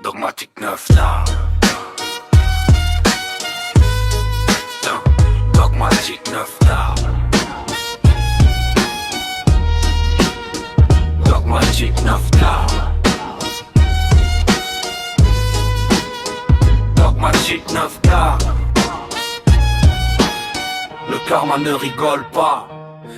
Dogmatic 9 là. Dogmatic 9 là. Dogmatic 9 là. Dogmatic 9 là. Le karma ne rigole pas.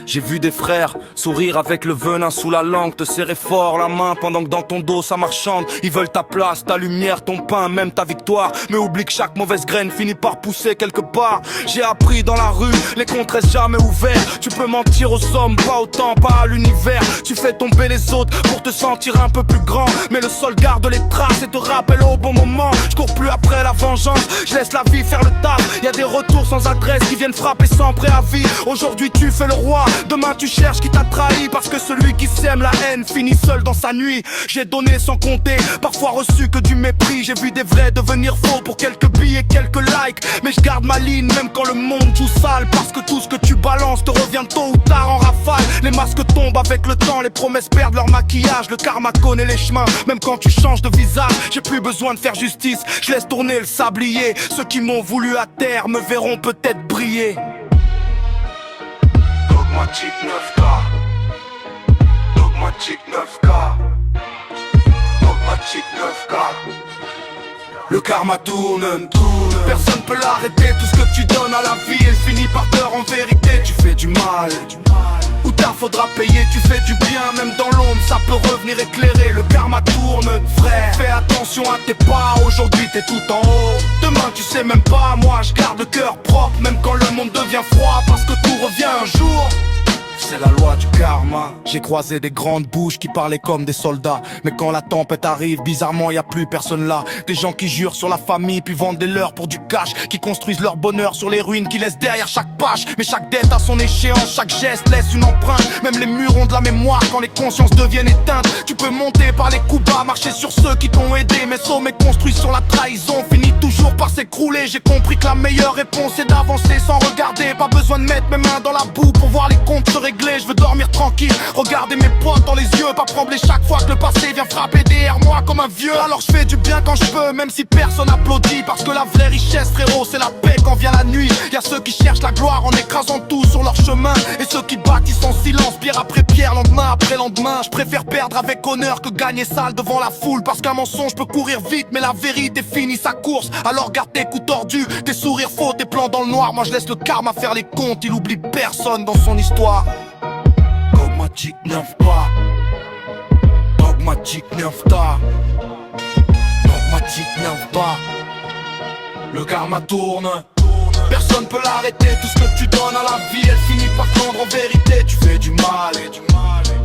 J'ai vu des frères sourire avec le venin sous la langue, te serrer fort la main pendant que dans ton dos ça marchande. Ils veulent ta place, ta lumière, ton pain, même ta victoire. Mais oublie que chaque mauvaise graine finit par pousser quelque part. J'ai appris dans la rue, les comptes restent jamais ouverts. Tu peux mentir aux hommes, pas au temps, pas à l'univers. Tu fais tomber les autres pour te sentir un peu plus grand. Mais le sol garde les traces et te rappelle au bon moment. Je cours plus après la vengeance, je laisse la vie faire le taf. Y a des retours sans adresse qui viennent frapper sans préavis. Aujourd'hui tu fais le roi, demain tu cherches qui t'a trahi. Parce que celui qui sème la haine finit seul dans sa nuit. J'ai donné sans compter, parfois reçu que du mépris. J'ai vu des vrais devenir faux pour quelques billets, quelques likes. Mais je garde ma ligne même quand le monde joue sale. Parce que tout ce que tu balances te revient tôt ou tard en rafale. Les masques tombent avec le temps, les promesses perdent leur maquillage. Le karma connaît les chemins, même quand tu changes de visage. J'ai plus besoin de faire justice, je laisse tourner le sablier. Ceux qui m'ont voulu à terre me verront peut-être briller. Dogmatic 9K. Dogmatic 9K. Dogmatic 9K. Le karma tourne, personne peut l'arrêter. Tout ce que tu donnes à la vie, elle finit par peur en vérité. Tu fais du mal, ou tard faudra payer. Tu fais du bien, même dans l'ombre, ça peut revenir éclairer. Le karma tourne, frère, fais attention à tes pas. Aujourd'hui t'es tout en haut, demain tu sais même pas. Moi je garde le cœur propre, même quand le monde devient froid. Parce que tout revient un jour. C'est la loi du karma. J'ai croisé des grandes bouches qui parlaient comme des soldats. Mais quand la tempête arrive, bizarrement y a plus personne là. Des gens qui jurent sur la famille puis vendent des leurs pour du cash. Qui construisent leur bonheur sur les ruines qui laissent derrière chaque page. Mais chaque dette a son échéance, chaque geste laisse une empreinte. Même les murs ont de la mémoire quand les consciences deviennent éteintes. Tu peux monter par les coups bas, marcher sur ceux qui t'ont aidé. Mais sommets construits sur la trahison finit toujours par s'écrouler. J'ai compris que la meilleure réponse est d'avancer sans regarder. Pas besoin de mettre mes mains dans la boue pour voir les comptes se régler. Je veux dormir tranquille, regarder mes potes dans les yeux. Pas trembler chaque fois que le passé vient frapper derrière moi comme un vieux. Alors je fais du bien quand je peux, même si personne applaudit. Parce que la vraie richesse frérot, c'est la paix quand vient la nuit. Y'a ceux qui cherchent la gloire en écrasant tout sur leur chemin. Et ceux qui bâtissent en silence, pierre après pierre, lendemain après lendemain. Je préfère perdre avec honneur que gagner sale devant la foule. Parce qu'un mensonge peut courir vite, mais la vérité finit sa course. Alors garde tes coups tordus, tes sourires faux, tes plans dans le noir. Moi je laisse le karma faire les comptes, il oublie personne dans son histoire. Dogmatic 9K. Dogmatic 9K. Dogmatic 9K. Le karma tourne, personne peut l'arrêter. Tout ce que tu donnes à la vie, elle finit par prendre en vérité. Tu fais du mal,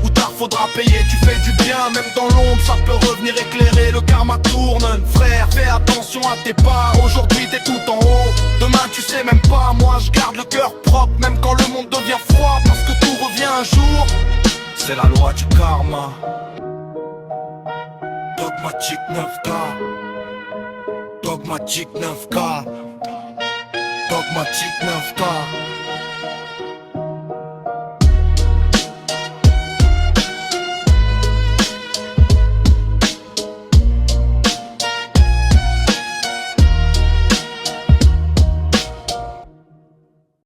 ou tard faudra payer. Tu fais du bien, même dans l'ombre, ça peut revenir éclairer. Le karma tourne, frère, fais attention à tes pas. Aujourd'hui t'es tout en haut, demain tu sais même pas. Moi je garde le cœur propre, même quand le monde devient froid. Parce que tout revient un jour. C'est la loi du karma. Dogmatic 9K. Dogmatic 9K. Dogmatic 9K.